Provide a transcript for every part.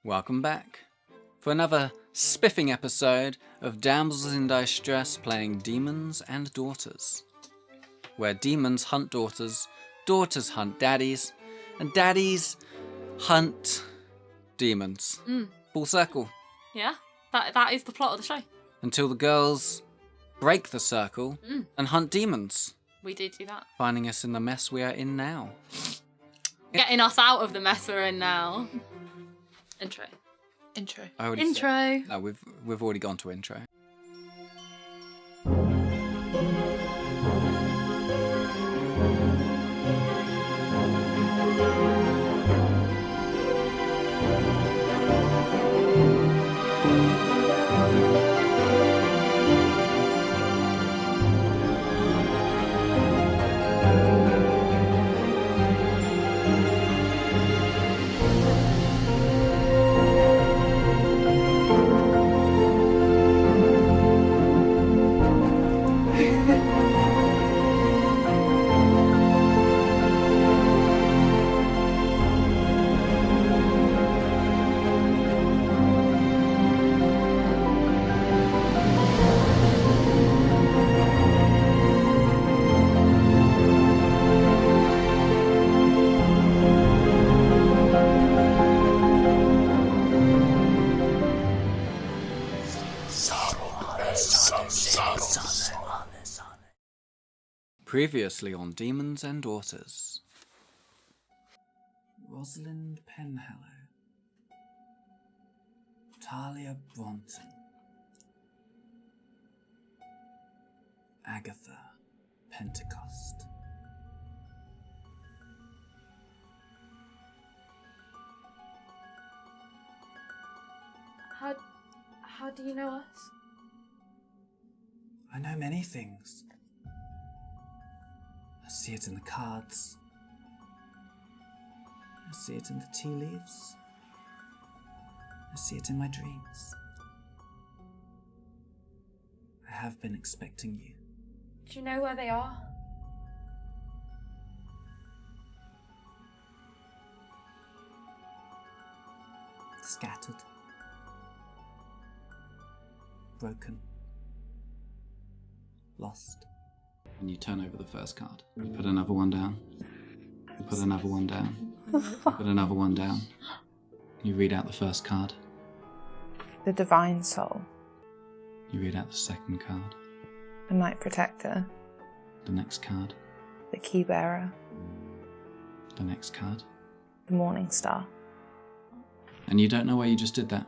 Welcome back for another spiffing episode of Damsels in Distress playing Demons and Daughters, where demons hunt daughters, daughters hunt daddies, and daddies hunt demons. Full circle. Yeah, that is the plot of the show. Until the girls break the circle and hunt demons. We did do that. Finding us in the mess we are in now. Getting us out of the mess we're in now. Intro. I already said- Intro. No, we've already gone to intro. Previously on Demons and Daughters. Rosalind Penhallow. Talia Bronton. Agatha Pentecost. How do you know us? I know many things. I see it in the cards. I see it in the tea leaves. I see it in my dreams. I have been expecting you. Do you know where they are? Scattered. Broken. Lost. And you turn over the first card. You put another one down. You put another one down. You put another one down. You read out the first card. The Divine Soul. You read out the second card. The Night Protector. The next card. The Keybearer. The next card. The Morningstar. And you don't know why you just did that.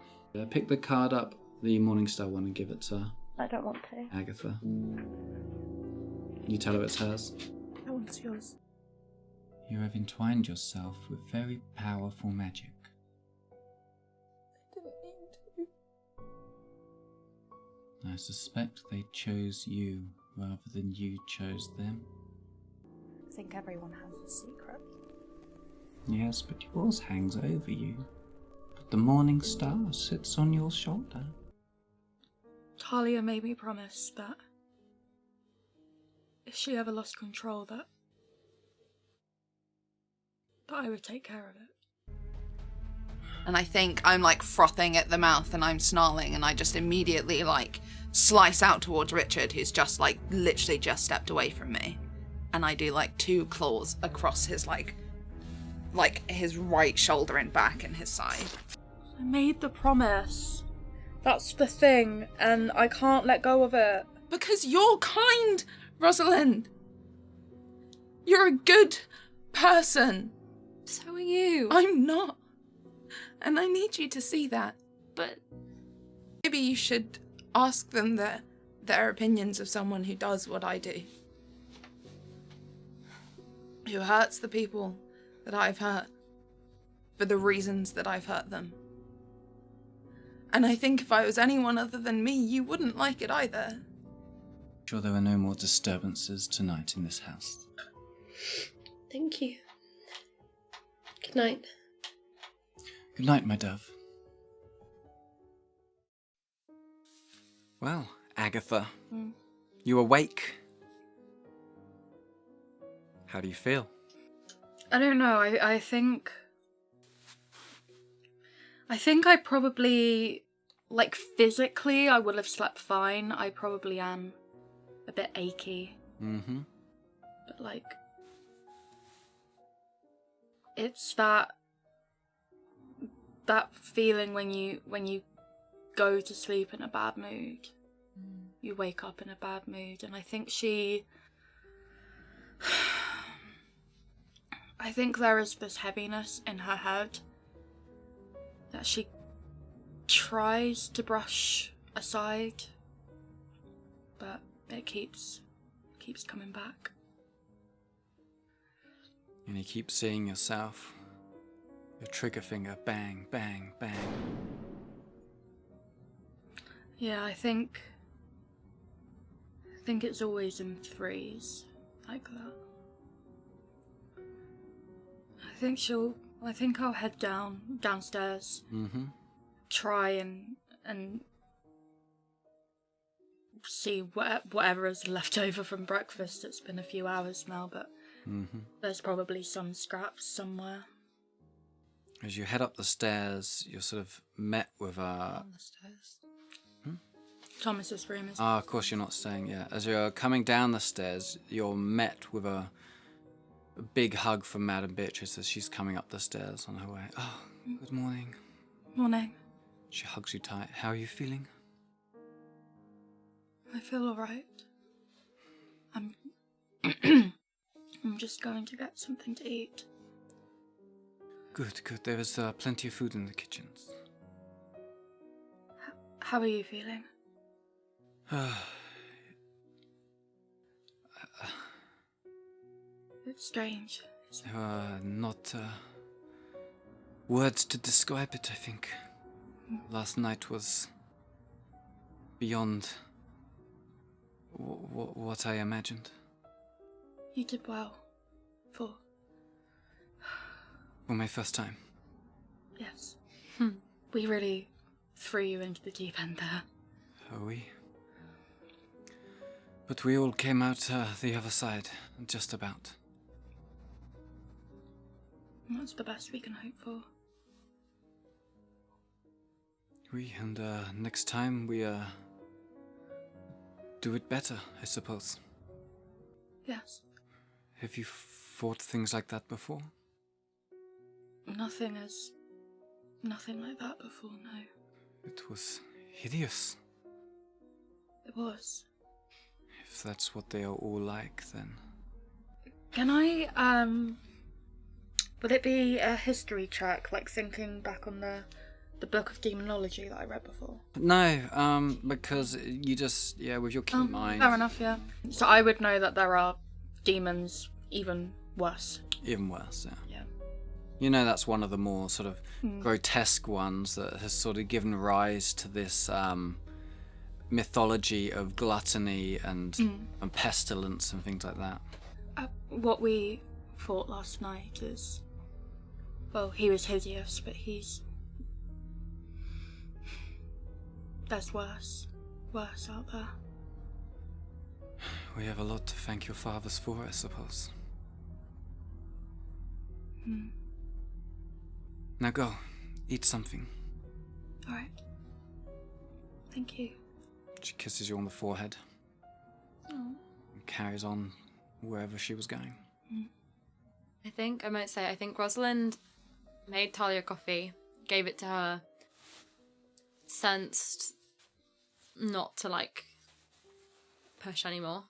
Pick the card up, the Morningstar one, and give it to I don't want to. Agatha. You tell her it's hers. That one's yours. You have entwined yourself with very powerful magic. I didn't mean to. I suspect they chose you rather than you chose them. I think everyone has a secret. Yes, but yours hangs over you. But the morning star sits on your shoulder. Talia made me promise that if she ever lost control, that I would take care of it. And I think I'm like frothing at the mouth and I'm snarling and I just immediately like slice out towards Richard, who's just like literally just stepped away from me. And I do like 2 claws across his like his right shoulder and back and his side. I made the promise. That's the thing, and I can't let go of it. Because you're kind, Rosalind. You're a good person. So are you. I'm not. And I need you to see that. But Maybe you should ask them their opinions of someone who does what I do. Who hurts the people that I've hurt for the reasons that I've hurt them. And I think if I was anyone other than me, you wouldn't like it either. Sure there are no more disturbances tonight in this house. Thank you. Good night. Good night, my dove. Well, Agatha, you awake. How do you feel? I don't know, I think I think I probably, like, physically, I would have slept fine. I probably am a bit achy. Mm-hmm. But, like, it's that feeling when you go to sleep in a bad mood. You wake up in a bad mood. And I think I think there is this heaviness in her head that she tries to brush aside, but it keeps coming back. And you keep seeing yourself, your trigger finger, bang, bang, bang. Yeah, I think it's always in threes, like that. I think I'll head downstairs, Mm-hmm. try and see whatever is left over from breakfast. It's been a few hours now, but Mm-hmm. there's probably some scraps somewhere. As you head up the stairs, you're sort of met with On the stairs. Thomas's room is. of course you're not staying yet. As you're coming down the stairs, you're met with a big hug from Madam Beatrice as she's coming up the stairs on her way. Oh, good morning. Morning. She hugs you tight. How are you feeling? I feel alright. I'm just going to get something to eat. Good, good. There is plenty of food in the kitchens. How are you feeling? It's strange. Not words to describe it, I think. Last night was beyond what I imagined. You did well. For My first time. yes. We really threw you into the deep end there. Are we? But we all came out the other side, just about. That's the best we can hope for. And next time we do it better, I suppose. Yes. Have you fought things like that before? Nothing like that before, no. It was hideous. It was. If that's what they are all like, then... Can I, would it be a history check, like thinking back on the book of demonology that I read before? No, because you just, with your keen mind... Fair enough, yeah. So I would know that there are demons even worse. Even worse, yeah. Yeah. You know, that's one of the more sort of grotesque ones that has sort of given rise to this mythology of gluttony and pestilence and things like that. What we fought last night is... Well, he was hideous, but there's worse. Worse out there. We have a lot to thank your fathers for, I suppose. Now go, eat something. Alright. Thank you. She kisses you on the forehead. Oh. And carries on wherever she was going. I think Rosalind made Talia coffee, gave it to her, sensed not to, like, push anymore.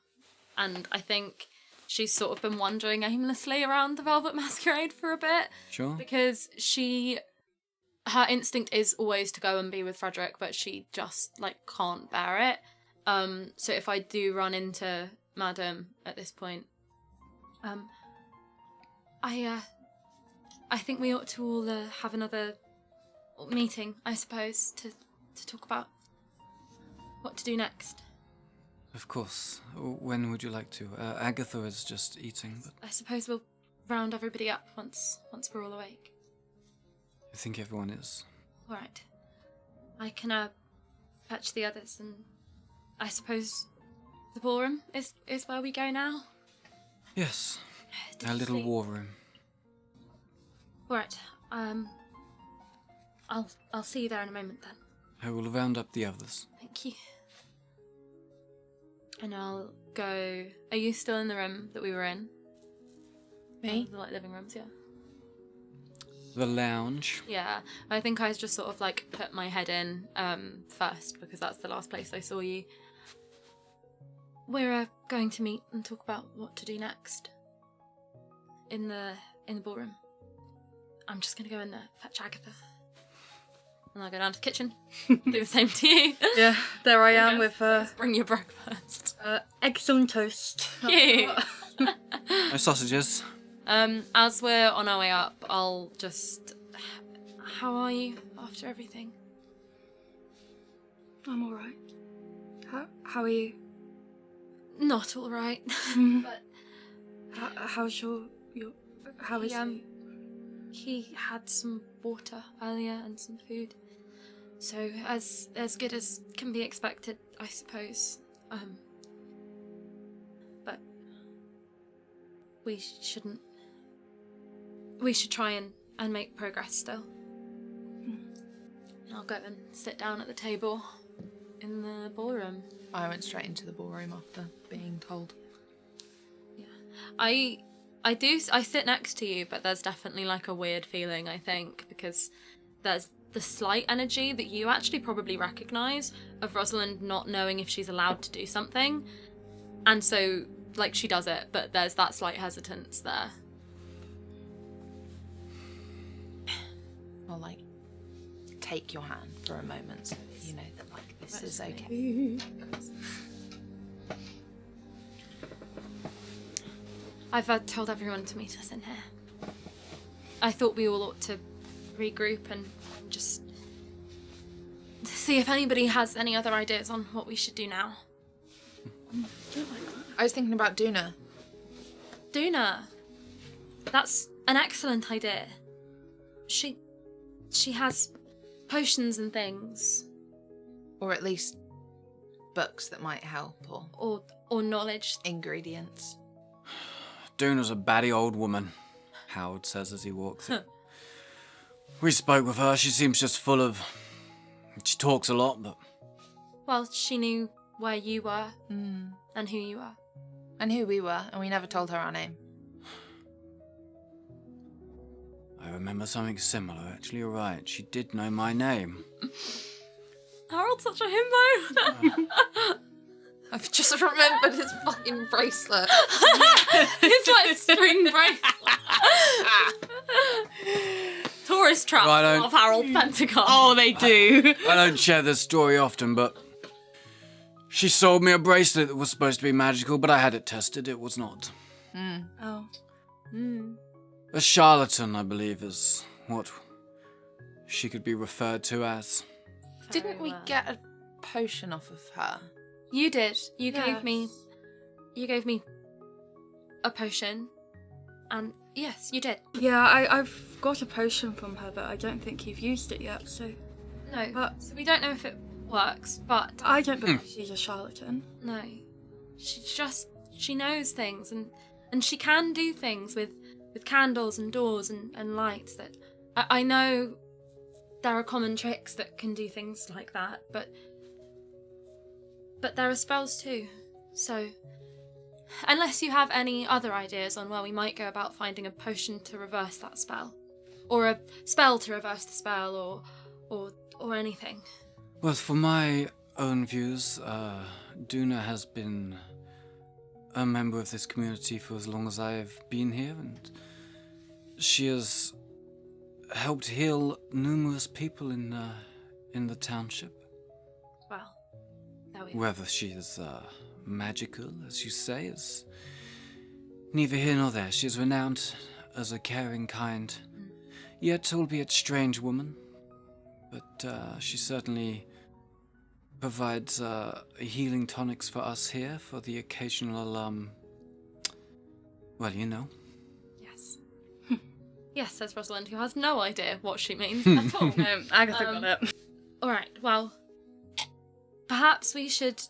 And I think she's sort of been wandering aimlessly around the Velvet Masquerade for a bit. Sure. Because her instinct is always to go and be with Frederick, but she just, like, can't bear it. So if I do run into Madam at this point, I think we ought to all have another meeting, I suppose, to talk about what to do next. Of course. When would you like to? Agatha is just eating, but... I suppose we'll round everybody up once we're all awake. I think everyone is. All right. I can fetch the others, and I suppose the ballroom is where we go now. Yes. Did Our you little sleep? war room. All right. I'll see you there in a moment then. I will round up the others. Thank you. And I'll go. Are you still in the room that we were in? Me? The living rooms, yeah. The lounge. Yeah, I think I just sort of put my head in first because that's the last place I saw you. We're going to meet and talk about what to do next. In the ballroom. I'm just gonna go in there, fetch Agatha. And I'll go down to the kitchen. Do the same to you. Yeah, there I am Yes, with bring your breakfast. eggs on toast. Cute. No sausages. As we're on our way up, I'll just... How are you after everything? I'm alright. How are you? Not all right. But How's your how is he? he had some water earlier and some food. So as good as can be expected, I suppose. But we should try and make progress still. I'll go and sit down at the table in the ballroom. I went straight into the ballroom after being told. Yeah. I sit next to you, but there's definitely a weird feeling, I think, because there's the slight energy that you actually probably recognise of Rosalind not knowing if she's allowed to do something. And so, she does it, but there's that slight hesitance there. I'll, take your hand for a moment so that you know that, this is okay. I've told everyone to meet us in here. I thought we all ought to regroup and just see if anybody has any other ideas on what we should do now. I was thinking about Duna. Duna. That's an excellent idea. She has potions and things. Or at least books that might help, Or knowledge. ingredients. Duna's a batty old woman, Howard says as he walks in. We spoke with her. She seems just full of... She talks a lot, but... Well, she knew where you were and who you were. And who we were, and we never told her our name. I remember something similar, actually. You're right. She did know my name. Harold's such a himbo. I've just remembered his fucking bracelet. His string bracelet. Tourist traps of Harold Pentagon. Oh, they do. I don't share this story often, but... She sold me a bracelet that was supposed to be magical, but I had it tested. It was not. Oh. A charlatan, I believe, is what she could be referred to as. Didn't we get a potion off of her? You did. You Yes. gave me a potion. And yes, you did. Yeah, I've got a potion from her, but I don't think you've used it yet, so... No. But- So we don't know if it works, but I don't believe she's a charlatan. no. She knows things and she can do things with candles and doors and lights that I know there are common tricks that can do things like that, but there are spells too. So unless you have any other ideas on where we might go about finding a potion to reverse that spell, or a spell to reverse the spell, or anything. Well, for my own views, Duna has been a member of this community for as long as I've been here, and she has helped heal numerous people in the township. Well, there we are. Whether she is magical, as you say, is neither here nor there. She is renowned as a caring, kind, yet albeit strange woman. But she certainly provides healing tonics for us here for the occasional, well, you know. Yes. Yes, says Rosalind, who has no idea what she means at all. Agatha got it. All right. Well, perhaps we should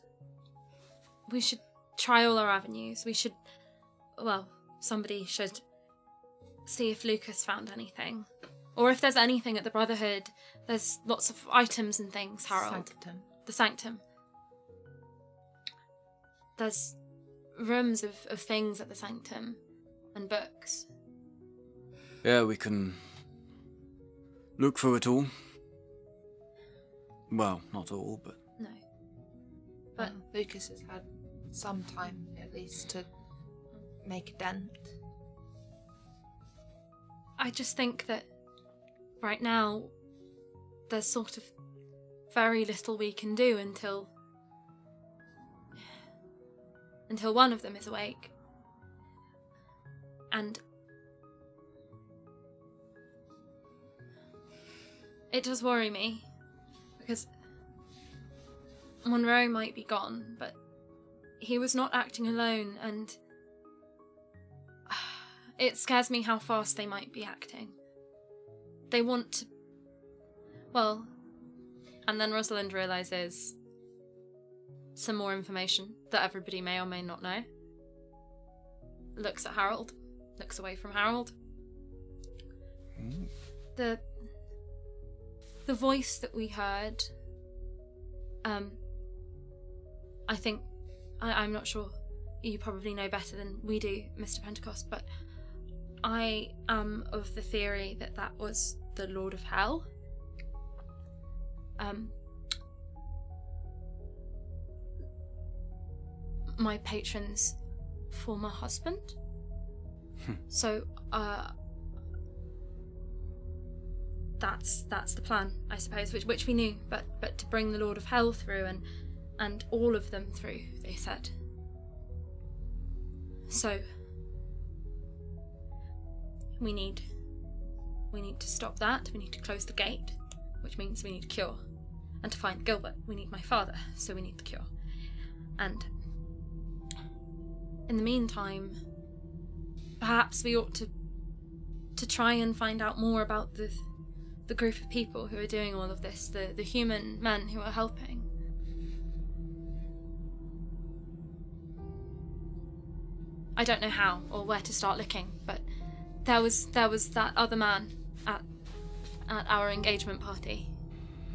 try all our avenues. Somebody should see if Lucas found anything, or if there's anything at the Brotherhood There's lots of items and things, Harold. Sanctum. The sanctum. There's rooms of things at the sanctum and books. Yeah, we can look through it all. Well, not all, but... No. But Lucas has had some time, at least, to make a dent. I just think that right now there's sort of very little we can do until one of them is awake. And it does worry me, because Monroe might be gone, but he was not acting alone, and it scares me how fast they might be acting. They want to... Well, and then Rosalind realises some more information that everybody may or may not know. Looks at Harold. Looks away from Harold. The voice that we heard, I think, I'm not sure, you probably know better than we do, Mr. Pentecost, but I am of the theory that that was the Lord of Hell. My patron's former husband. So, that's the plan, I suppose, which we knew, but to bring the Lord of Hell through and all of them through, they said. So we need to stop that. We need to close the gate, which means we need a cure. And to find Gilbert, we need my father, so we need the cure. And in the meantime, perhaps we ought to try and find out more about the group of people who are doing all of this, the human men who are helping. I don't know how or where to start looking, but there was that other man at our engagement party,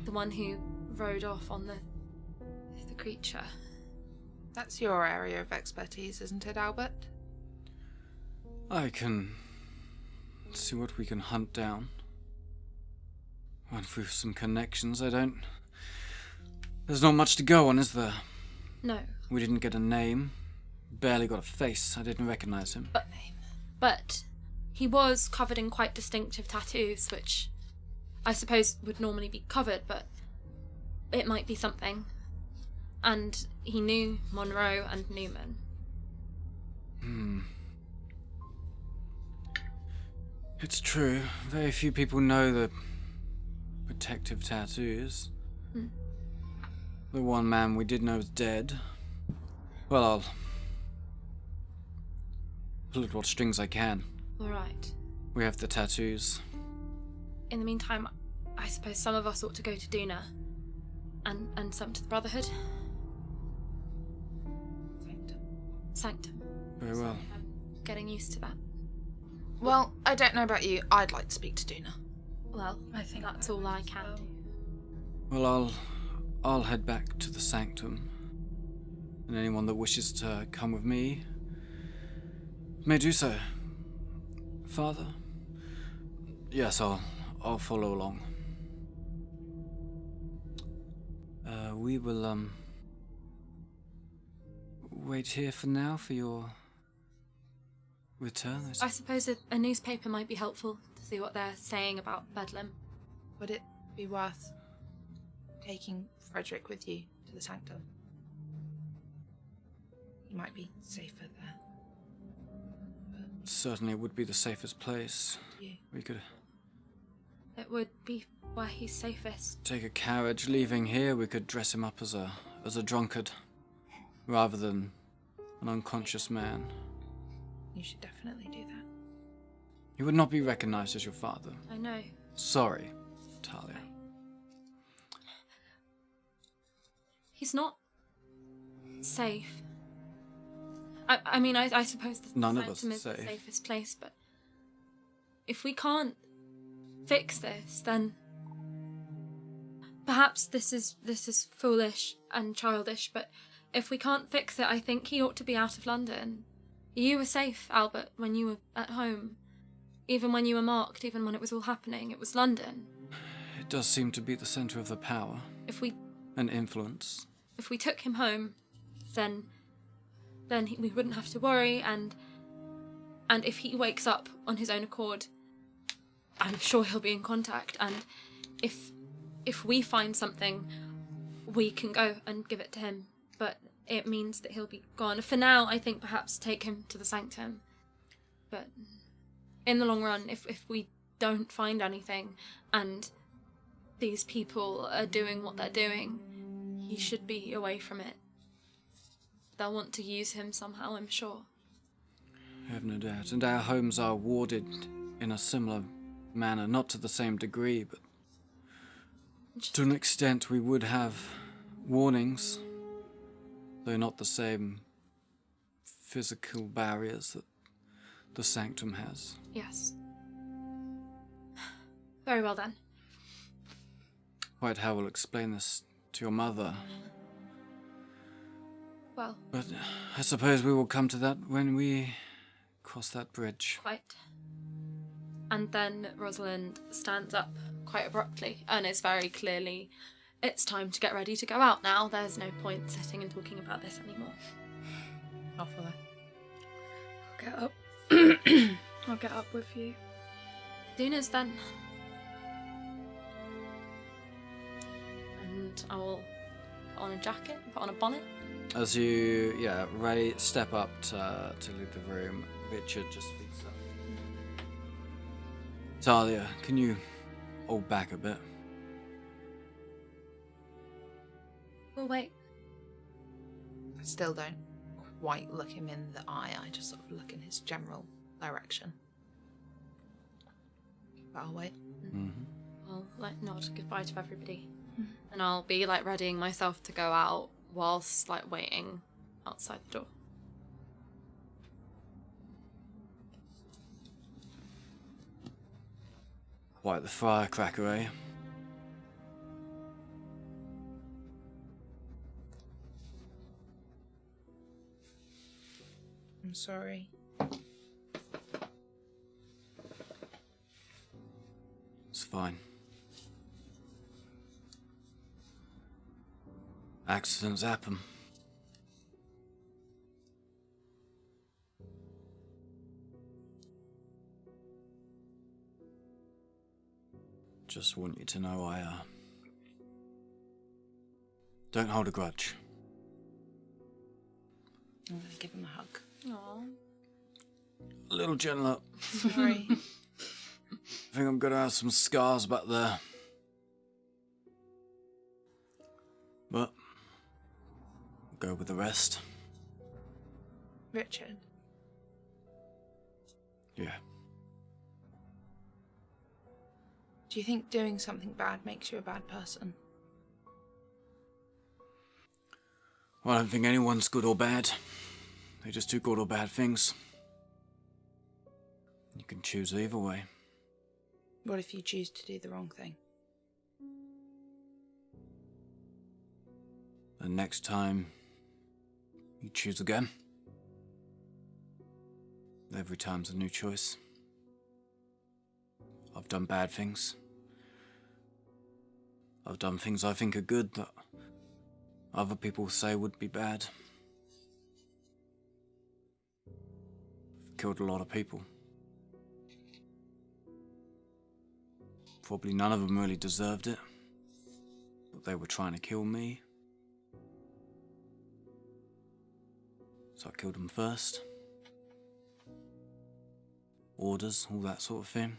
the one who rode off on the creature. That's your area of expertise, isn't it, Albert? I can see what we can hunt down. Run through some connections. There's not much to go on, is there? No. We didn't get a name. Barely got a face. I didn't recognize him. But he was covered in quite distinctive tattoos, which I suppose would normally be covered, but it might be something. And he knew Monroe and Newman. It's true. Very few people know the protective tattoos. The one man we did know is dead. Well, I'll pull at what strings I can. All right. We have the tattoos. In the meantime, I suppose some of us ought to go to Duna, and some to the Brotherhood. Sanctum. Very well. I'm getting used to that. Well, I don't know about you. I'd like to speak to Duna. Well, I think that's I all would I as can well. do. Well, I'll head back to the sanctum. And anyone that wishes to come with me may do so. Father? Yes, I'll follow along. We will, wait here for now for your return. I suppose a newspaper might be helpful to see what they're saying about Bedlam. Would it be worth taking Frederick with you to the sanctum? He might be safer there. Certainly it would be the safest place. Yeah. We could It would be where he's safest. take a carriage. Leaving here, we could dress him up as a drunkard, rather than an unconscious man. You should definitely do that. He would not be recognized as your father. I know. Sorry, Talia. He's not safe. I mean, I suppose the None of us sanctum are is the safe. safest place, but if we can't fix this, then perhaps this is foolish and childish, but if we can't fix it, I think he ought to be out of London. You were safe, Albert, when you were at home. Even when you were marked, even when it was all happening, it was London. It does seem to be the centre of the power. And influence. If we took him home, then we wouldn't have to worry, and if he wakes up on his own accord, I'm sure he'll be in contact, and if we find something, we can go and give it to him, but it means that he'll be gone. For now, I think perhaps take him to the sanctum, but in the long run, if we don't find anything, and these people are doing what they're doing, he should be away from it. They'll want to use him somehow, I'm sure. I have no doubt. And our homes are warded in a similar manner, not to the same degree, but to an extent we would have warnings, though not the same physical barriers that the sanctum has. Yes. Very well then. Quite how we'll explain this to your mother. Well. But I suppose we will come to that when we cross that bridge. Quite. And then Rosalind stands up quite abruptly and is very clearly, it's time to get ready to go out now. There's no point sitting and talking about this anymore. I'll follow. I'll get up. I'll get up with you. Duna's then. And I will put on a jacket, put on a bonnet. As you, Ray, step up to leave the room, Richard just speaks up. Talia, can you hold back a bit? We'll wait. I still don't quite look him in the eye. I just sort of look in his general direction. But I'll wait. Mm-hmm. I'll nod goodbye to everybody. And I'll be readying myself to go out whilst waiting outside the door. Quite the firecracker, eh? I'm sorry. It's fine. Accidents happen. Just want you to know I don't hold a grudge. I'm gonna give him a hug. Aww. A little gentler. Sorry. I think I'm gonna have some scars back there. But I'll go with the rest. Richard. Yeah. Do you think doing something bad makes you a bad person? Well, I don't think anyone's good or bad. They just do good or bad things. You can choose either way. What if you choose to do the wrong thing? And next time, you choose again. Every time's a new choice. I've done bad things. I've done things I think are good that other people say would be bad. I've killed a lot of people. Probably none of them really deserved it, but they were trying to kill me. So I killed them first. Orders, all that sort of thing.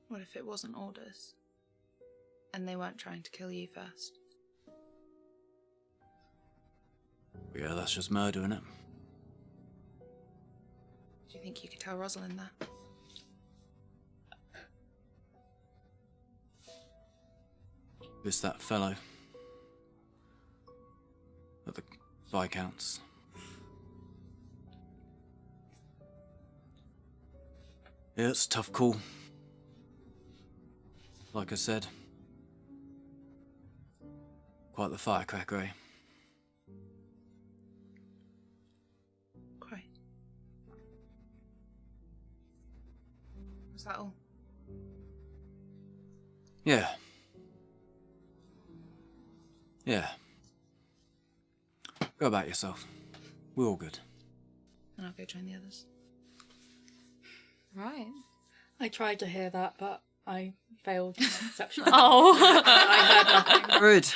What if it wasn't orders? And they weren't trying to kill you first? Yeah, that's just murder, innit? Do you think you could tell Rosalind that? It's that fellow at the Viscount's. Yeah, it's a tough call. Like I said, Quite the firecracker, eh? Quite. Was that all? Yeah. Yeah. Go about yourself. We're all good. And I'll go join the others. Right. I tried to hear that, but I failed my perception. Oh. I heard nothing. Rude.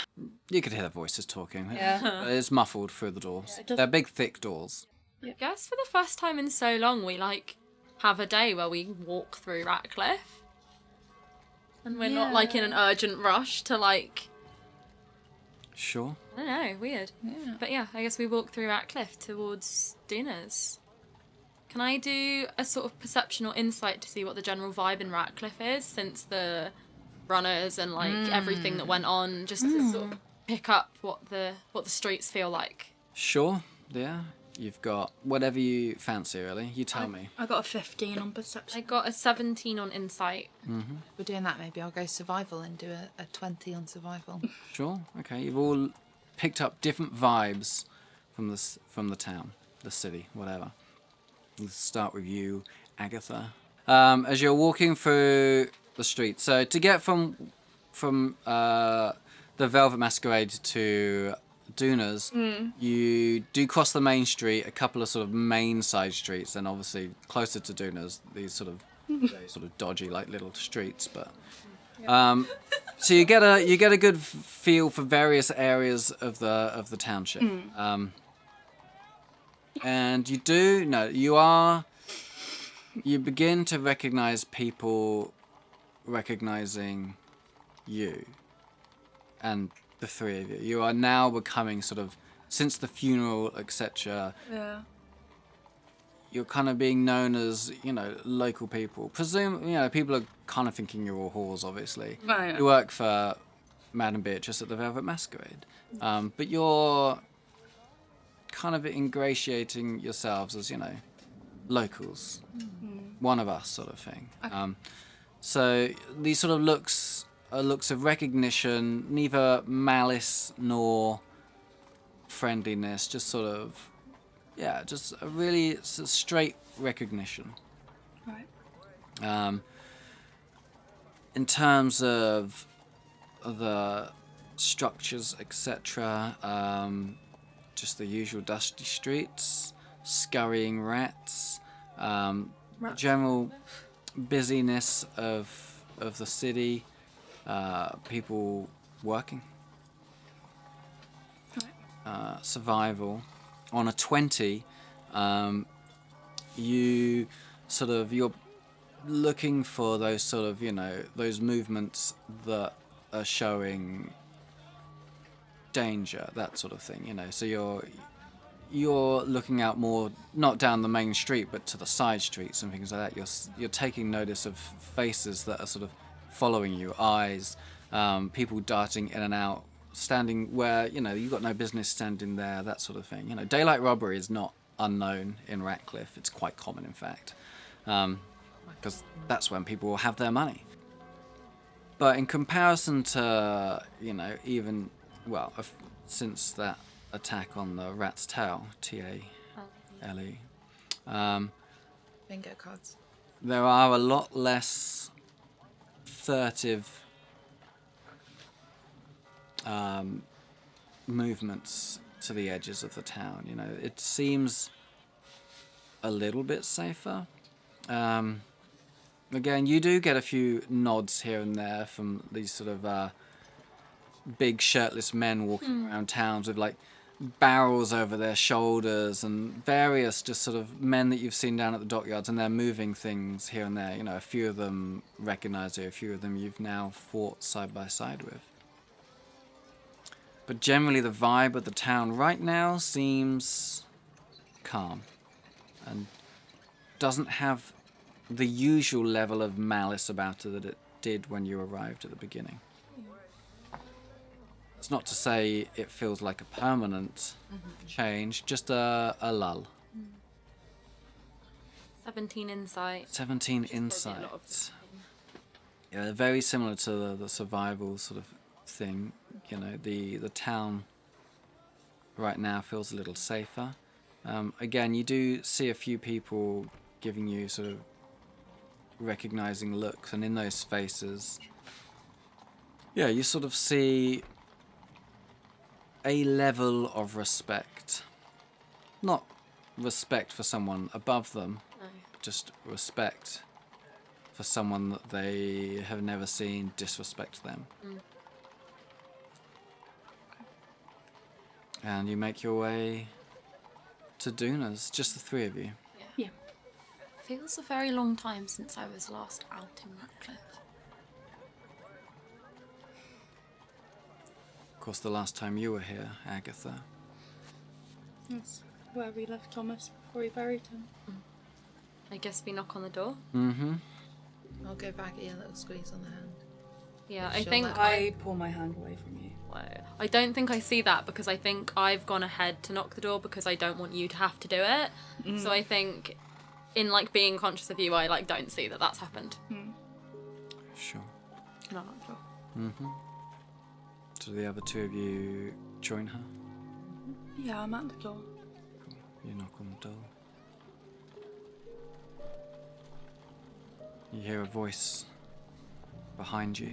You could hear their voices talking. Yeah. It's muffled through the doors. Yeah, it does- They're big, thick doors. I guess for the first time in so long, we like have a day where we walk through Ratcliffe, and we're not like in an urgent rush to like. Sure. I don't know, weird. Yeah. But yeah, I guess we walk through Ratcliffe towards Duna's. Can I do a sort of perception or insight to see what the general vibe in Ratcliffe is, since the runners and like everything that went on, just to sort of pick up what the streets feel like? Sure. Yeah. You've got whatever you fancy, really. You tell me. I got a 15 on perception. I got a 17 on insight. We're doing that. Maybe I'll go survival and do a 20 on survival. Sure. Okay. You've all picked up different vibes from the town, the city, whatever. Let's start with you, Agatha. As you're walking through the street, so to get from the Velvet Masquerade to Duna's, you do cross the main street, a couple of sort of main side streets, and obviously closer to Duna's, these sort of dodgy like little streets, but so you get a good feel for various areas of the township. And you begin to recognize people recognizing you, and the three of you. You are now becoming sort of, since the funeral, etc. Yeah. You're kind of being known as, local people. People are kind of thinking you're all whores, obviously. Right. You work for Madame Beatrice at the Velvet Masquerade. But you're kind of ingratiating yourselves as, locals. One of us sort of thing. Okay. So these sort of looks are looks of recognition, neither malice nor friendliness, just sort of, just a really straight recognition. Right. In terms of the structures, etc., just the usual dusty streets, scurrying rats, general busyness of the city, people working. Survival. On a 20, you're looking for those sort of, those movements that are showing danger, that sort of thing, So you're looking out more, not down the main street, but to the side streets and things like that. You're taking notice of faces that are sort of following you, eyes, people darting in and out, standing where, you've got no business standing there, that sort of thing. Daylight robbery is not unknown in Ratcliffe. It's quite common, in fact, because that's when people will have their money. But in comparison to, since that attack on the Rat's Tail, TALE, Bingo cards. there are a lot less furtive movements to the edges of the town. It seems a little bit safer. Again, you do get a few nods here and there from these sort of big shirtless men walking around towns with like barrels over their shoulders, and various just sort of men that you've seen down at the dockyards, and they're moving things here and there. A few of them recognize you, a few of them you've now fought side by side with. But generally the vibe of the town right now seems calm and doesn't have the usual level of malice about it that it did when you arrived at the beginning. It's not to say it feels like a permanent change, just a lull. 17 insight. 17 Probably a lot of insight. Yeah, very similar to the survival sort of thing. the town right now feels a little safer. Again, you do see a few people giving you sort of recognizing looks, and in those faces, yeah, you sort of see a level of respect. Not respect for someone above them, just respect for someone that they have never seen disrespect them. And you make your way to Duna's, just the three of you. Yeah. Feels a very long time since I was last out in Ratcliffe. Of course, the last time you were here, Agatha. That's where we left Thomas before we buried him. I guess we knock on the door. Mm-hmm. I'll go back at you, a little squeeze on the hand. Yeah, I She'll think let- I pull my hand away from you. I don't think I see that because I think I've gone ahead to knock the door because I don't want you to have to do it. So I think in like being conscious of you, I like don't see that that's happened. Sure. And I'll knock the door. Mm-hmm. So the other two of you join her? Yeah, I'm at the door. You knock on the door. You hear a voice behind you.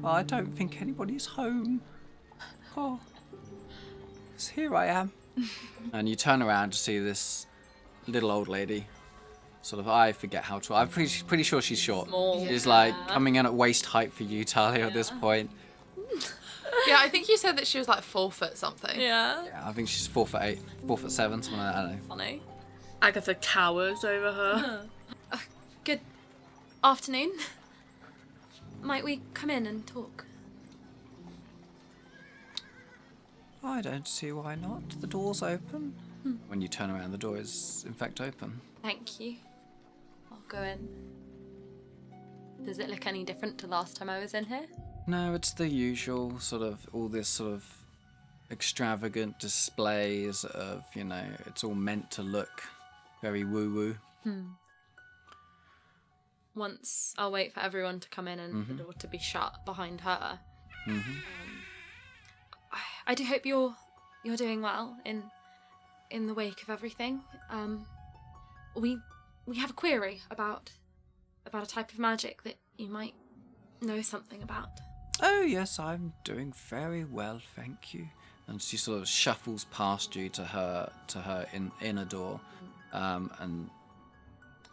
I don't think anybody's home. Oh, so here I am. And you turn around to see this little old lady. Sort of, I forget how tall. I'm pretty sure she's short. Small. She's like coming in at waist height for you, Talia, at this point. Yeah, I think you said that she was like 4 foot something. Yeah. Yeah, I think she's 4'8", 4'7", something like that. I don't know. Funny. Agatha towers over her. Good afternoon. Might we come in and talk? I don't see why not. The door's open. When you turn around, the door is in fact open. Thank you. I'll go in. Does it look any different to last time I was in here? No, it's the usual sort of, all this sort of extravagant displays of, it's all meant to look very woo-woo. Once I'll wait for everyone to come in and the door to be shut behind her. I do hope you're doing well in the wake of everything. We have a query about a type of magic that you might know something about. Oh yes, I'm doing very well, thank you. And she sort of shuffles past you to her inner door, and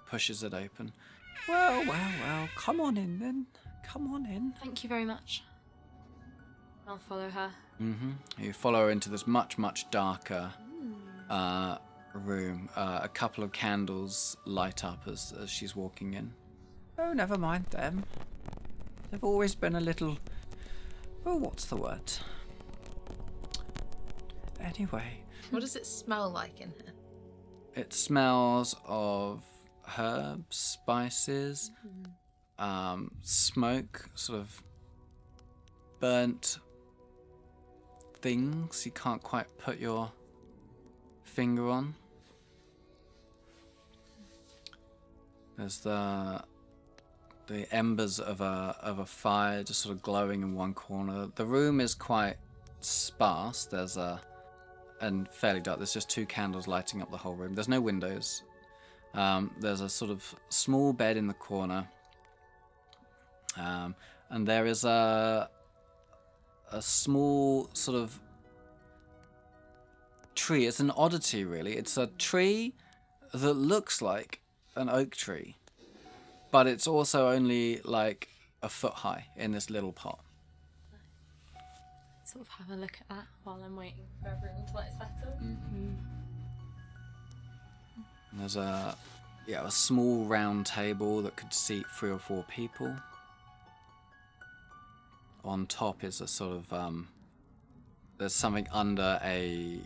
pushes it open. Well, come on in then. Come on in. Thank you very much. I'll follow her. You follow her into this much, much darker room. A couple of candles light up as she's walking in. Oh, never mind them. They've always been a little... Oh, what's the word? Anyway. What does it smell like in here? It smells of herbs, spices, smoke, sort of burnt things you can't quite put your finger on. There's the embers of a fire just sort of glowing in one corner. The room is quite sparse. And fairly dark. There's just 2 candles lighting up the whole room. There's no windows. There's a sort of small bed in the corner. And there is a small sort of tree. It's an oddity, really. It's a tree that looks like an oak tree, but it's also only like a foot high in this little pot. Sort of have a look at that while I'm waiting for everyone to settle. And there's a small round table that could seat 3 or 4 people. On top is a sort of there's something under a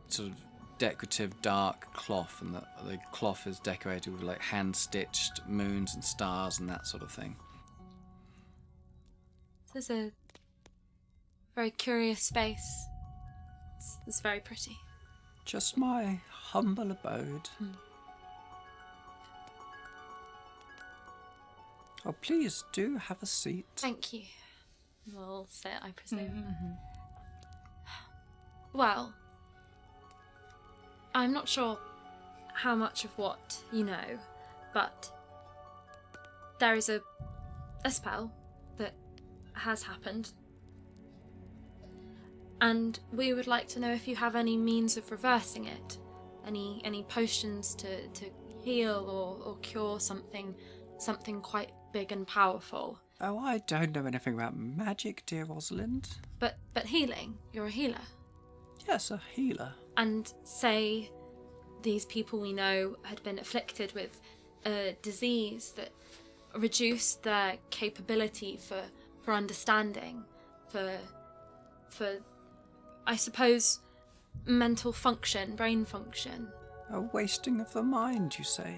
sort of decorative dark cloth, and the cloth is decorated with like hand stitched moons and stars and that sort of thing. This is a very curious space. It's very pretty. Just my humble abode. Oh, please do have a seat. Thank you. will sit, I presume. Well, I'm not sure how much of what you know, but there is a spell that has happened. And we would like to know if you have any means of reversing it. Any potions to heal or cure something quite big and powerful. Oh, I don't know anything about magic, dear Rosalind. But healing. You're a healer. Yes, a healer. And say these people we know had been afflicted with a disease that reduced their capability for understanding, for I suppose mental function, brain function. A wasting of the mind, you say?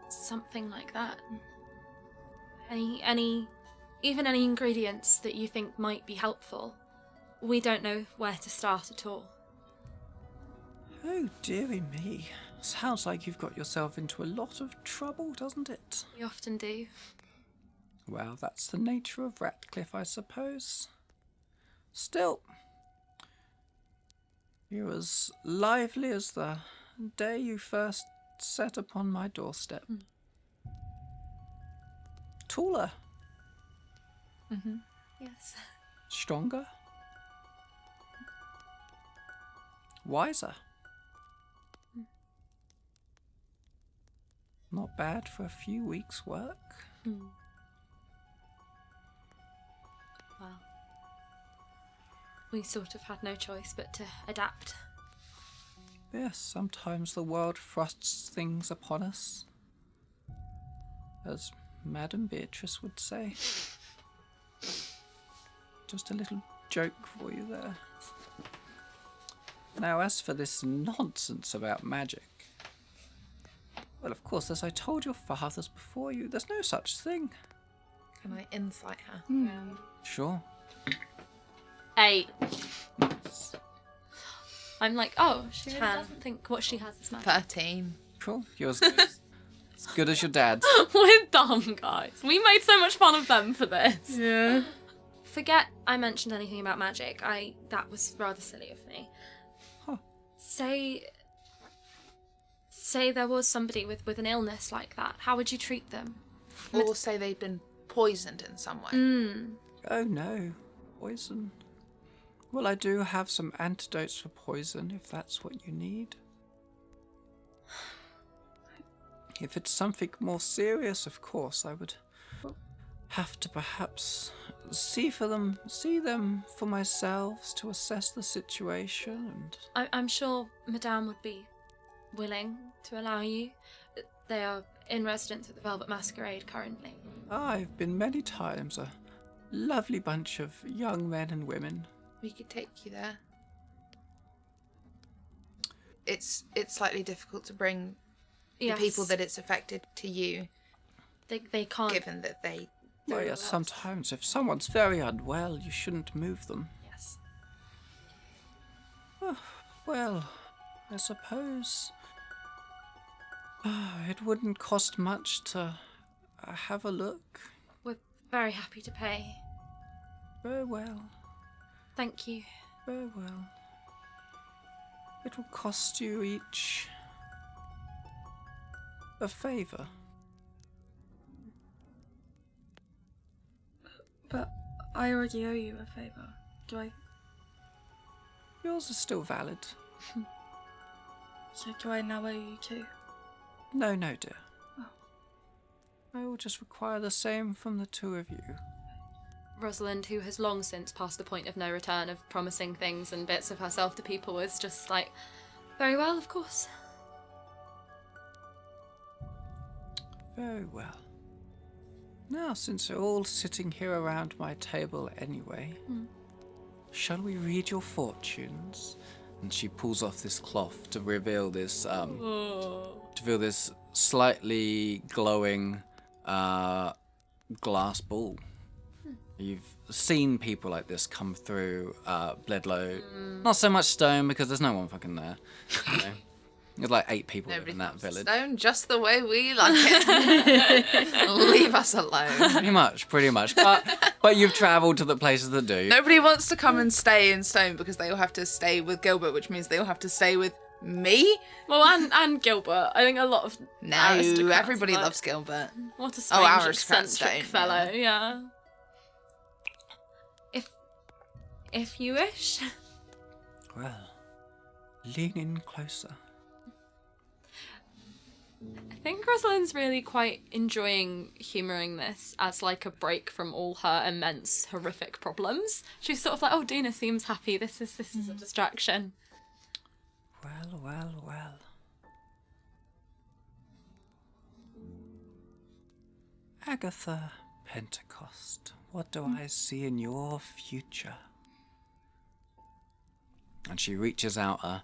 Something like that. Any ingredients that you think might be helpful? We don't know where to start at all. Oh, dearie me. Sounds like you've got yourself into a lot of trouble, doesn't it? We often do. Well, that's the nature of Ratcliffe, I suppose. Still, you're as lively as the day you first set upon my doorstep. Taller. Yes. Stronger. Wiser. Not bad for a few weeks' work. Well, we sort of had no choice but to adapt. Yes, sometimes the world thrusts things upon us. As Madame Beatrice would say. Just a little joke for you there. Now, as for this nonsense about magic, well, of course, as I told your fathers before you, there's no such thing. Can I insight her? Sure. 8. I'm like, oh, she really doesn't think what she has is magic. 13. Cool. You're as good as your dad. We're dumb, guys. We made so much fun of them for this. Yeah. Forget I mentioned anything about magic. That was rather silly of me. Huh. Say there was somebody with an illness like that. How would you treat them? Or say they've been poisoned in some way. Oh no, poison. Well, I do have some antidotes for poison, if that's what you need. If it's something more serious, of course, I would have to perhaps see them for myself to assess the situation and... I'm sure Madame would be willing to allow you. They are in residence at the Velvet Masquerade currently. I've been many times. A lovely bunch of young men and women. We could take you there. It's slightly difficult to bring the people that it's affected to you. They can't. Given that they... Oh yes, sometimes if someone's very unwell, you shouldn't move them. Yes. Oh, well, I suppose... it wouldn't cost much to have a look. We're very happy to pay. Very well. Thank you. Very well. It will cost you each a favour. But I already owe you a favour. Do I? Yours is still valid. So do I now owe you too? No, dear. Oh. I will just require the same from the two of you. Rosalind, who has long since passed the point of no return of promising things and bits of herself to people, was just like, very well, of course. Very well. Now, since you're all sitting here around my table anyway, shall we read your fortunes? And she pulls off this cloth to reveal this, slightly glowing, glass ball. You've seen people like this come through Bledlow. Not so much Stone, because there's no one fucking there. You know? There's like 8 people Nobody in that comes to village. stone just the way we like it. Leave us alone. Pretty much. But you've travelled to the places that do. Nobody wants to come and stay in stone because they all have to stay with Gilbert, which means they all have to stay with me. Well, and Gilbert. I think a lot of No, aristocrats everybody are like, loves Gilbert. What a strange, aristocrats eccentric don't, fellow. Yeah. If you wish. Well, lean in closer. I think Rosalind's really quite enjoying humouring this as like a break from all her immense horrific problems. She's sort of like, oh, Dina seems happy. This is a distraction. Well. Agatha Pentecost, what do I see in your future? And she reaches out a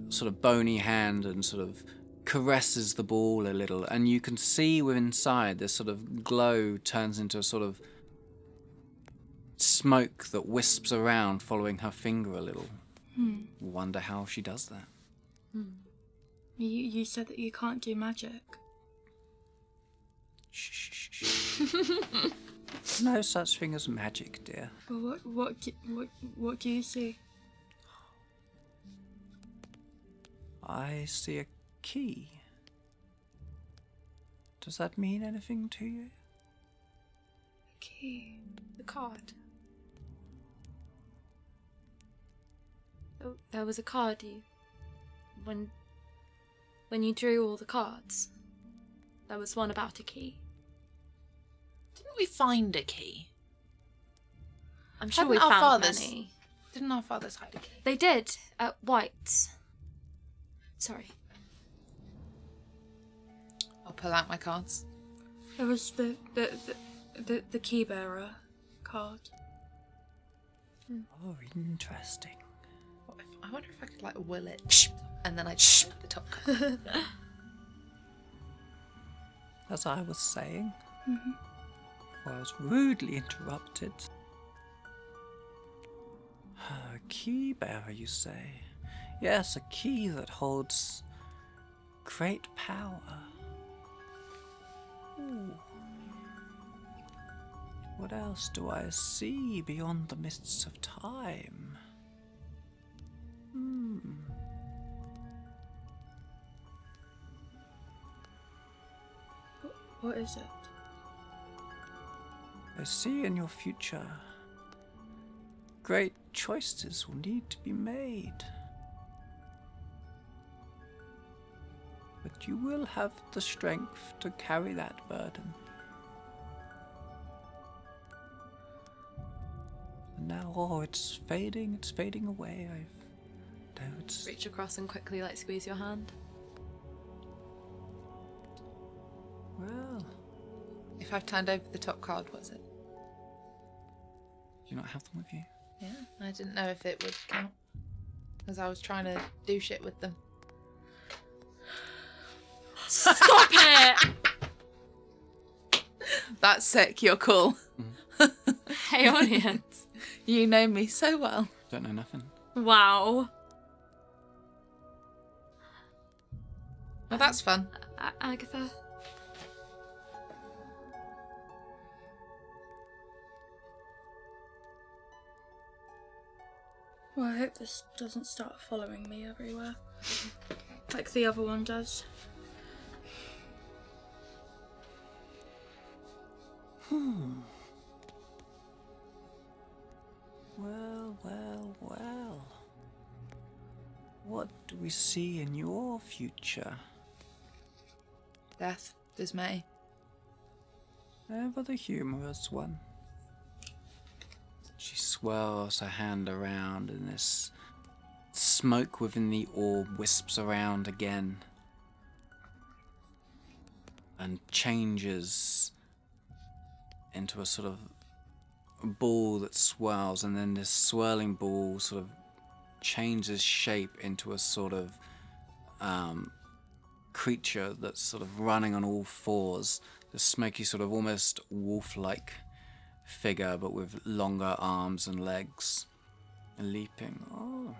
sort of bony hand and sort of caresses the ball a little, and you can see within inside this sort of glow turns into a sort of smoke that wisps around following her finger a little. Wonder how she does that. You said that you can't do magic. Shh. No such thing as magic, dear. Well, what do you see? I see a key. Does that mean anything to you? Key. The card. Oh, there was a card when you drew all the cards. There was one about a key. Didn't we find a key? I'm sure Hadn't we our found fathers- many. Didn't our fathers hide a key? They did at White's. Sorry. I'll pull out my cards. There was the key bearer card. Oh, interesting. I wonder if I could like will it, and then I just the top card. As I was saying, before I was rudely interrupted. A key bearer, you say? Yes, a key that holds great power. Ooh. What else do I see beyond the mists of time? What is it? I see in your future great choices will need to be made. But you will have the strength to carry that burden. And now, it's fading away. Reach across and quickly squeeze your hand. Well, If I've turned over the top card, what's it? do you not have them with you? Yeah, I didn't know if it would count. Because I was trying to do shit with them. Stop it! That's sick, you're cool. Hey, audience. You know me so well. Don't know nothing. Wow. Well, that's fun. Agatha. Well, I hope this doesn't start following me everywhere. Like the other one does. Well. What do we see in your future? Death, dismay. Ever the humorous one. She swirls her hand around and this smoke within the orb wisps around again and changes into a sort of ball that swirls, and then this swirling ball sort of changes shape into a sort of creature that's sort of running on all fours. The smoky sort of almost wolf-like figure, but with longer arms and legs, and leaping. Oh,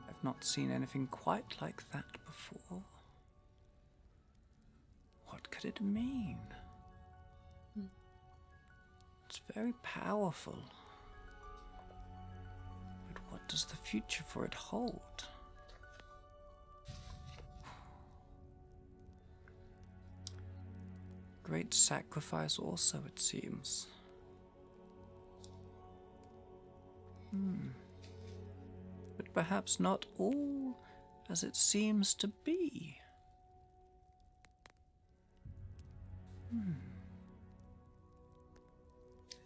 I've I've not seen anything quite like that before. What could it mean? It's very powerful. But what does the future for it hold? Great sacrifice also, it seems. But perhaps not all as it seems to be.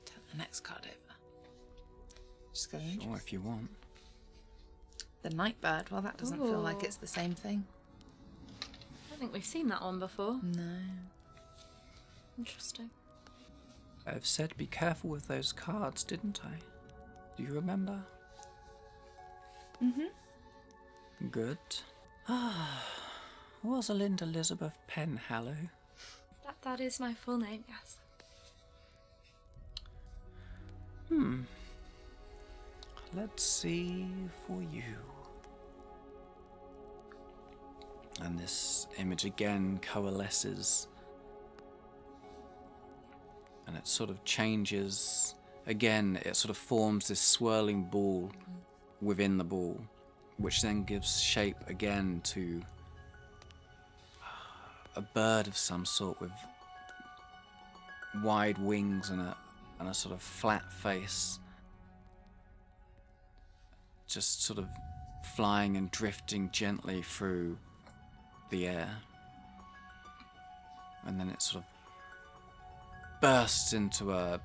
Turn the next card over. Just go Or if you want. The Nightbird. Well, that doesn't feel like it's the same thing. I don't think we've seen that one before. No. Interesting. I've said be careful with those cards, didn't I? Do you remember? Good. Rosalind Elizabeth Penhallow. That is my full name, yes. Let's see for you. And this image again coalesces. And it sort of changes. Again, it sort of forms this swirling ball within the ball, which then gives shape again to a bird of some sort with wide wings and a sort of flat face, just sort of flying and drifting gently through the air. And then it sort of bursts into a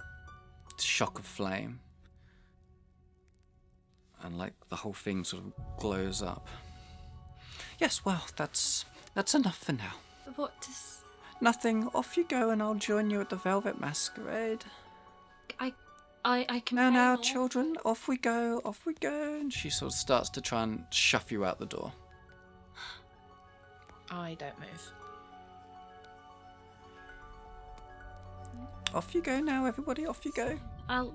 shock of flame. And like the whole thing sort of glows up. Yes, well, that's enough for now. What does... Nothing. Off you go and I'll join you at the Velvet Masquerade. I can... Now, children, off we go, off we go. And she sort of starts to try and shove you out the door. I don't move. Off you go now, everybody, off you go. I'll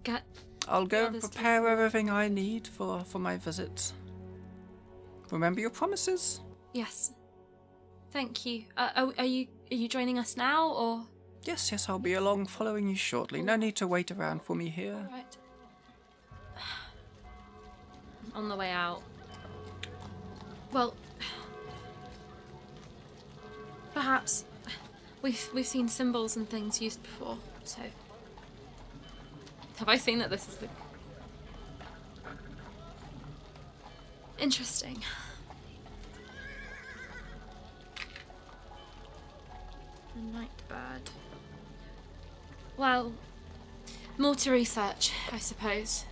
get... I'll go the and others prepare everything I need for my visit. Remember your promises? Yes. Thank you. Are you joining us now, or...? Yes, I'll be along following you shortly. No need to wait around for me here. All right. On the way out. Well, perhaps we've seen symbols and things used before, so... Have I seen that this is the... Interesting. The Nightbird. Well, more to research, I suppose.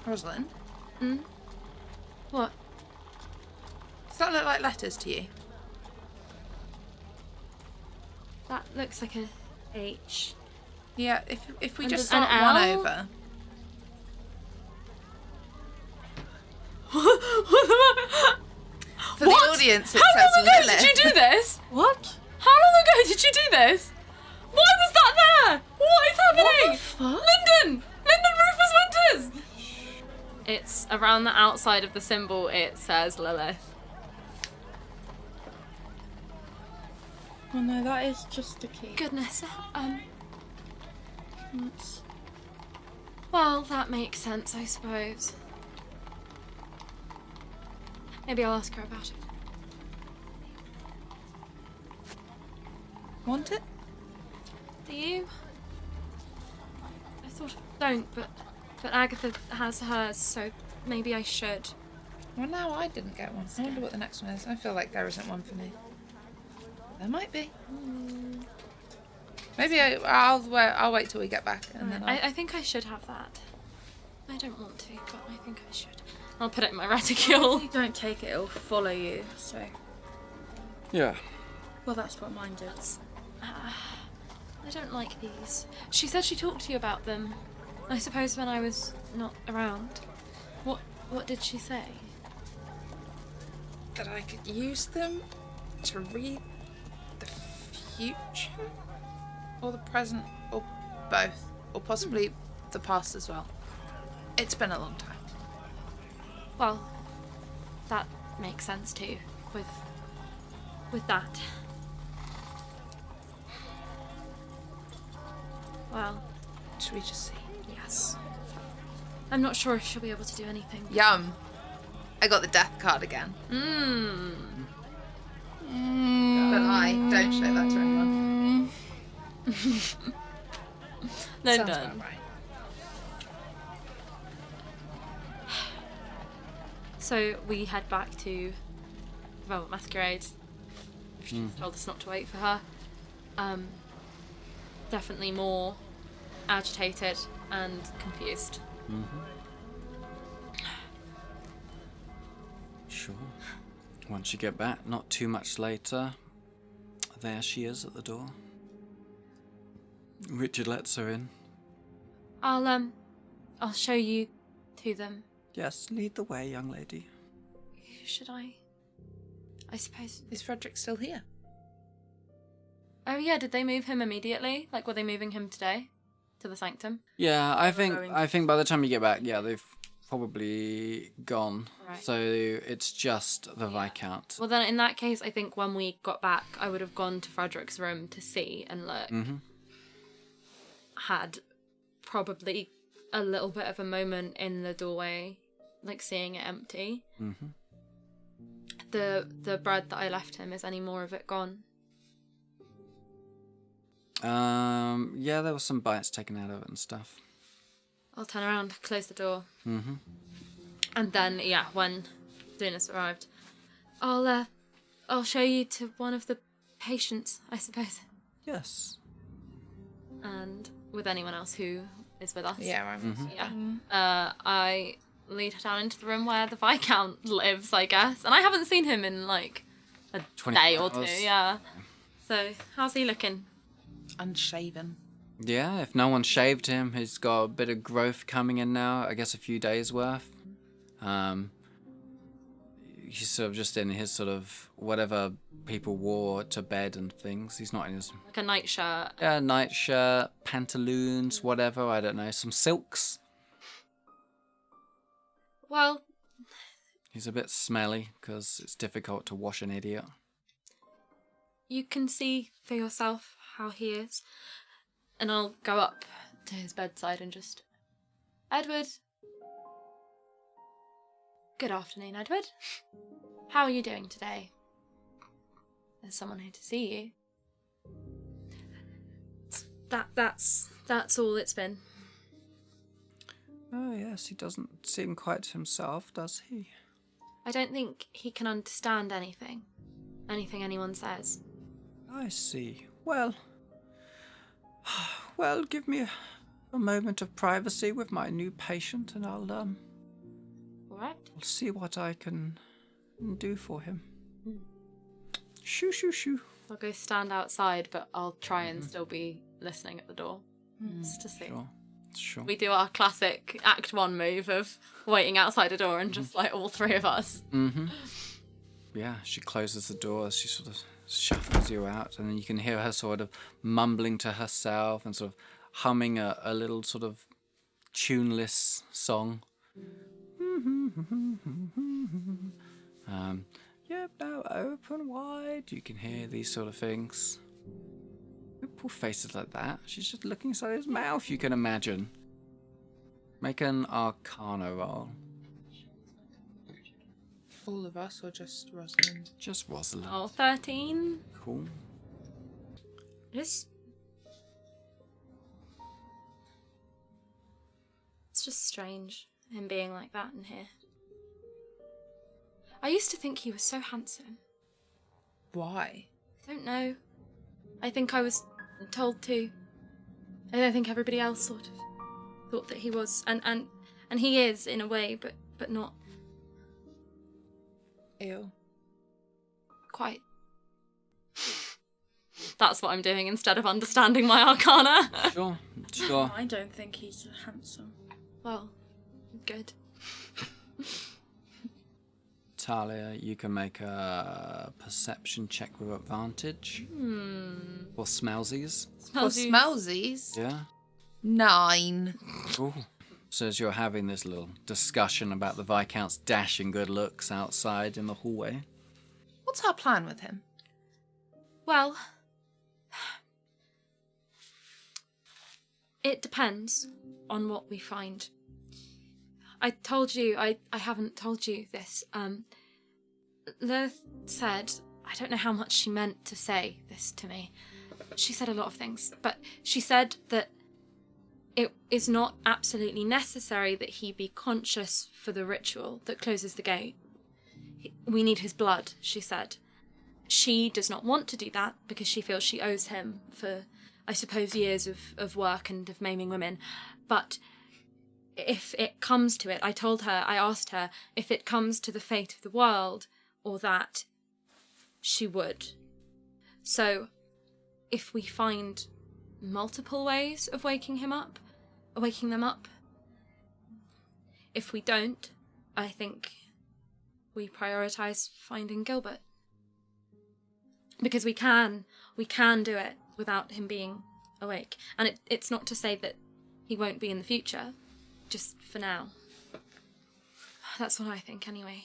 Rosalind, What? does that look like letters to you? That looks like a H. Yeah, if we And just an start one L? over. For the audience, it How says long ago Lilith. did you do this? What? How long ago did you do this? Why was that there? What is happening? What the fuck? Lyndon Rufus Winters! It's around the outside of the symbol, it says Lilith. Oh no, that is just a key. Goodness, That's... well, that makes sense, I suppose. Maybe I'll ask her about it. Want it? Do you? I thought don't, but Agatha has hers, so maybe I should. Well, now I didn't get one. I wonder what the next one is. I feel like there isn't one for me. There might be. Maybe I'll wait till we get back and then I think I should have that. I don't want to, but I think I should. I'll put it in my reticule. If you don't take it, it'll follow you, so... Yeah. Well, that's what mine does. I don't like these. She said she talked to you about them. I suppose when I was not around. What did she say? that I could use them to read the future? Or the present, or both. Or possibly the past as well. It's been a long time. Well, that makes sense too, with that. Well, Should we just see? yes. I'm not sure if she'll be able to do anything. Yum. I got the death card again. But don't show that to anyone. Lyndon. Sounds about right. So we head back to Velvet Masquerade. She's told us not to wait for her. Definitely more agitated and confused. Sure. Once you get back, not too much later, there she is at the door. Richard lets her in. I'll show you to them. Yes, lead the way, young lady. Who should I suppose. Is Frederick still here? Oh yeah, did they move him immediately? Like, were they moving him today to the sanctum? Yeah, I think by the time you get back, yeah, they've probably gone. Right. So it's just the Viscount. Well, then in that case, I think when we got back, I would have gone to Frederick's room to see and look. Had probably a little bit of a moment in the doorway, like seeing it empty. The bread that I left him, is any more of it gone? Yeah, there were some bites taken out of it and stuff. I'll turn around, close the door. And then, yeah, when Lunas arrived, I'll show you to one of the patients, I suppose. Yes. And with anyone else who is with us. Yeah, I'm. Yeah. I lead her down into the room where the Viscount lives, I guess. And I haven't seen him in like a 24 day or two, hours. yeah. So, how's he looking? Unshaven. Yeah, if no one shaved him, he's got a bit of growth coming in now. I guess a few days worth. He's sort of just in his sort of whatever people wore to bed and things. He's not in his Like a nightshirt. nightshirt, pantaloons, whatever. I don't know, some silks. Well, He's a bit smelly because it's difficult to wash an idiot. you can see for yourself how he is. And I'll go up to his bedside and just... Edward. Good afternoon, Edward. How are you doing today? There's someone here to see you. That's all it's been. Oh yes, he doesn't seem quite himself, does he? I don't think he can understand anything anyone says. I see. Well, give me a moment of privacy with my new patient, and I'll All right. see what I can do for him. Shoo, shoo, shoo. I'll go stand outside, but I'll try and still be listening at the door just to see. Sure. We do our classic Act 1 move of waiting outside a door and just like all three of us. Yeah, she closes the door as she sort of shuffles you out, and then you can hear her sort of mumbling to herself and sort of humming a little sort of tuneless song. Yep, now open wide. You can hear these sort of things. Poor faces like that. She's just looking inside his mouth, you can imagine. Make an Arcana roll. All of us, or just Rosalind? Just Rosalind. Oh, 13. Cool. It's just strange, him being like that in here. I used to think he was so handsome. Why? Don't know. I think I was told to. I don't think everybody else sort of thought that he was, and he is in a way, but not Ew. quite. That's what I'm doing instead of understanding my Arcana. Sure. I don't think he's handsome. Well, good. Talia, you can make a perception check with advantage. Or smellsies. For smellsies? Yeah. 9. Ooh. So as you're having this little discussion about the Viscount's dashing good looks outside in the hallway. What's our plan with him? Well, it depends on what we find. I told you, I haven't told you this. Lilith said, I don't know how much she meant to say this to me. She said a lot of things, but she said that it is not absolutely necessary that he be conscious for the ritual that closes the gate. We need his blood, she said. She does not want to do that because she feels she owes him for, I suppose, years of work and of maiming women. But if it comes to it, I asked her if it comes to the fate of the world or that, she would. So, if we find multiple ways of waking them up, if we don't, I think we prioritise finding Gilbert. Because we can do it without him being awake. And it's not to say that he won't be in the future, just for now. That's what I think, anyway.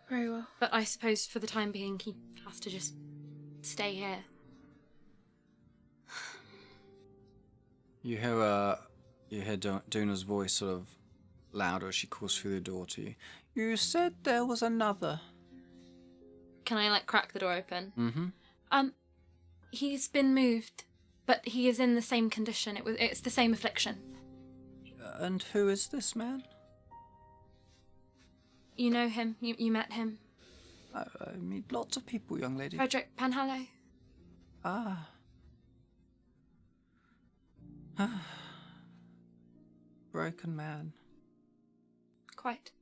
Very well. But I suppose for the time being, he has to just stay here. You hear Duna's voice sort of louder as she calls through the door to you. You said there was another. Can I, crack the door open? Mm-hmm. He's been moved, but he is in the same condition. It's the same affliction. And who is this man? You know him. You met him. I meet lots of people, young lady. Frederick Penhallow. Ah. Broken man. Quite.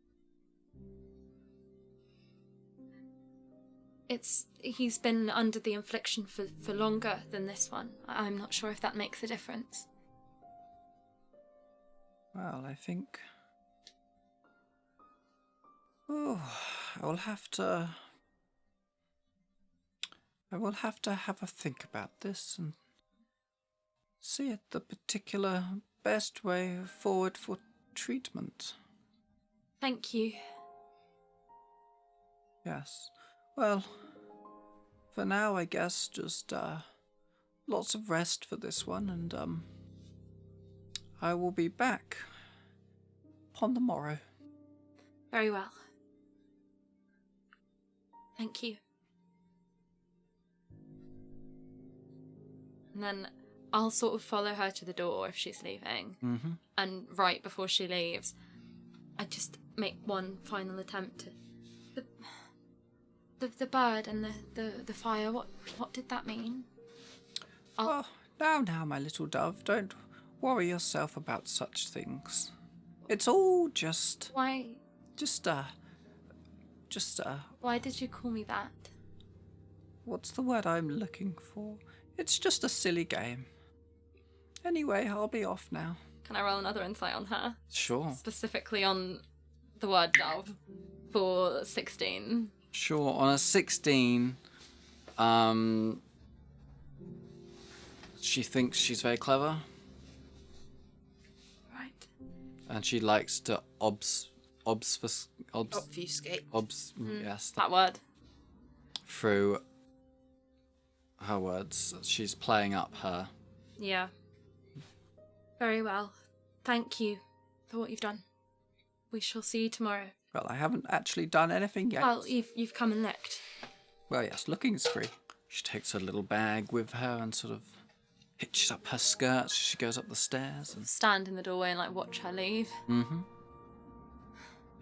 He's been under the infliction for longer than this one. I'm not sure if that makes a difference. Well, I think... I will have to have a think about this and see it the particular best way forward for treatment. Thank you. Yes. Well, for now, I guess just lots of rest for this one, and I will be back upon the morrow. Very well. Thank you. And then I'll sort of follow her to the door if she's leaving. Mm-hmm. And right before she leaves, I just make one final attempt to... The bird and the fire, what did that mean? Oh, now, my little dove, don't worry yourself about such things. It's all just... Why Why did you call me that? What's the word I'm looking for? It's just a silly game. Anyway, I'll be off now. Can I roll another insight on her? Sure. Specifically on the word dove for 16. Sure, on a 16, she thinks she's very clever. Right. And she likes to obfuscate. Yes. That word. Through her words. She's playing up her. Yeah. Very well. Thank you for what you've done. We shall see you tomorrow. Well, I haven't actually done anything yet. Well, you've come and looked. Well, yes, looking is free. She takes her little bag with her and sort of hitches up her skirts as she goes up the stairs. And... stand in the doorway and watch her leave. Mm-hmm.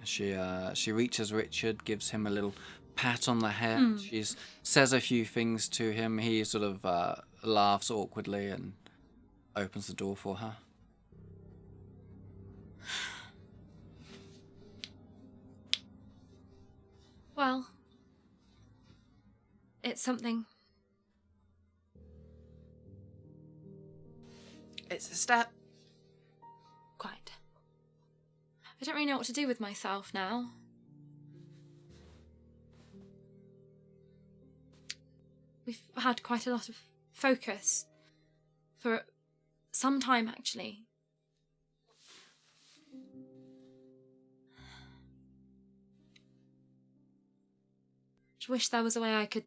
She reaches Richard, gives him a little pat on the head. She says a few things to him. He sort of laughs awkwardly and opens the door for her. Well, it's something. It's a step. Quite. I don't really know what to do with myself now. We've had quite a lot of focus for Sometime, actually. I wish there was a way I could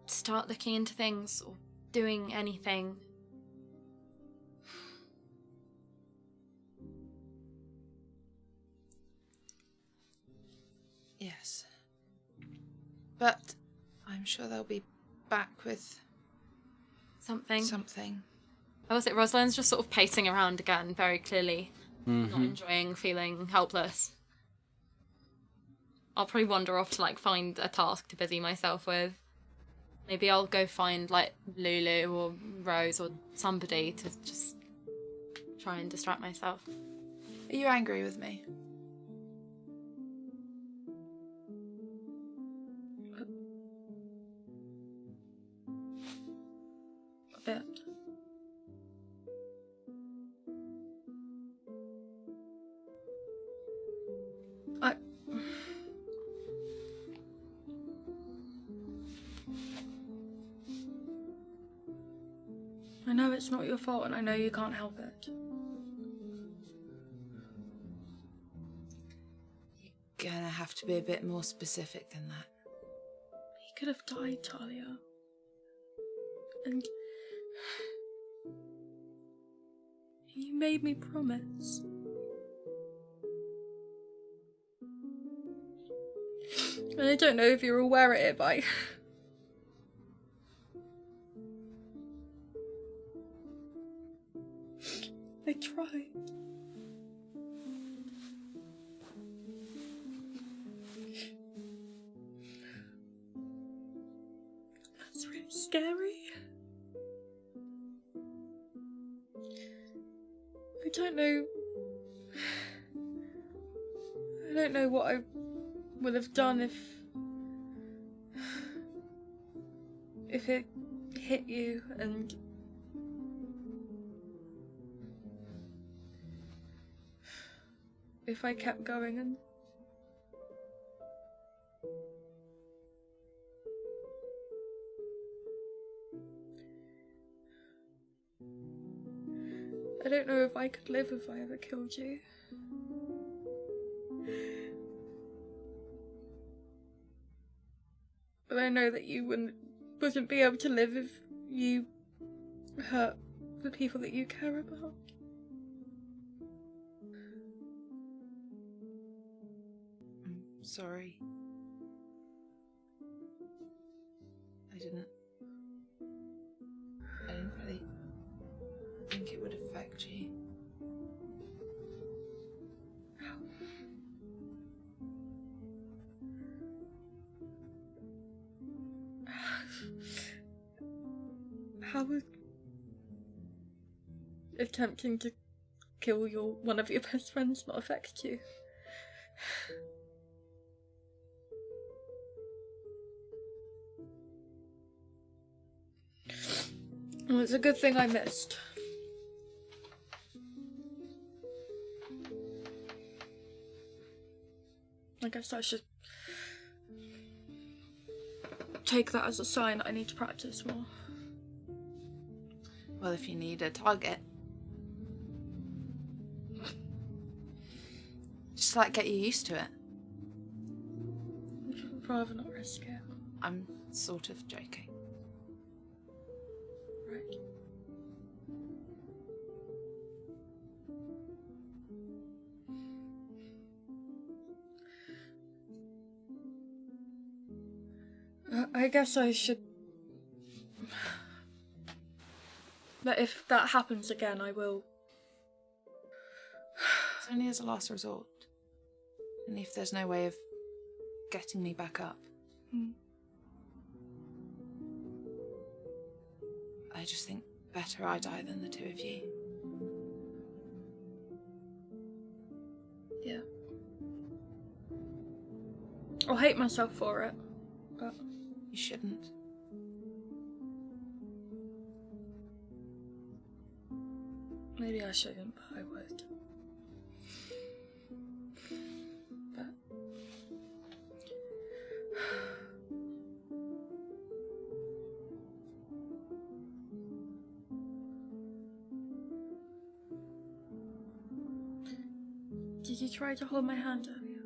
start looking into things or doing anything. Yes. But I'm sure they'll be back with something. Oh, was it Rosalind's just sort of pacing around again, very clearly not enjoying feeling helpless. I'll probably wander off to, like, find a task to busy myself with. Maybe I'll go find, like, Lulu or Rose or somebody to just try and distract myself. Are you angry with me? A bit. I know it's not your fault and I know you can't help it. You're gonna have to be a bit more specific than that. He could have died, Talia. And you made me promise. And I don't know if you're aware of it, but I tried. That's really scary. I don't know what I would have done if it hit you and if I kept going and I don't know if I could live if I ever killed you. But I know that you wouldn't be able to live if you hurt the people that you care about. I'm sorry. I didn't really think it would affect you. How would attempting to kill one of your best friends not affect you? Well, it's a good thing I missed. I guess I should take that as a sign that I need to practice more. Well, if you need a target, just like get you used to it. I'd rather not risk it. I'm sort of joking. Right. I guess I should. But if that happens again, I will. It's only as a last resort. And if there's no way of getting me back up. I just think better I die than the two of you. Yeah. I'll hate myself for it, but You shouldn't. maybe I shouldn't, but I would. But Did you try to hold my hand earlier?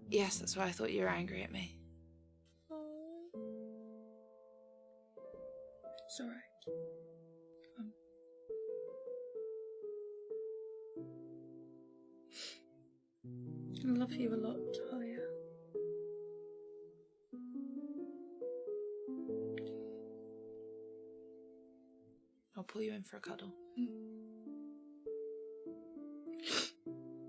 Yes, that's why I thought you were angry at me. It's alright. I love you a lot, Taya. I'll pull you in for a cuddle.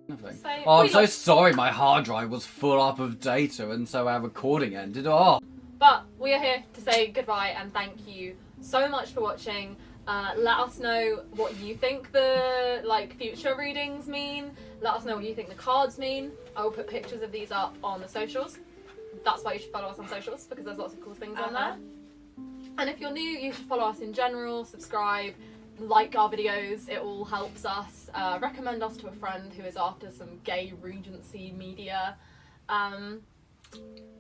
Nothing. So, Oh, I'm we so got- sorry my hard drive was full up of data and so our recording ended. Oh. But we are here to say goodbye and thank you so much for watching. Let us know what you think the future readings mean. Let us know what you think the cards mean. I will put pictures of these up on the socials. That's why you should follow us on socials, because there's lots of cool things on there. And if you're new, you should follow us in general, subscribe, like our videos. It all helps us. Recommend us to a friend who is after some gay Regency media.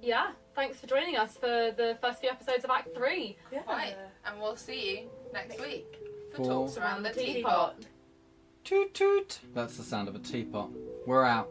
Yeah, thanks for joining us for the first few episodes of Act 3. Yeah. Right, and we'll see you next week for For- talks around the teapot. Toot toot. That's the sound of a teapot. We're out.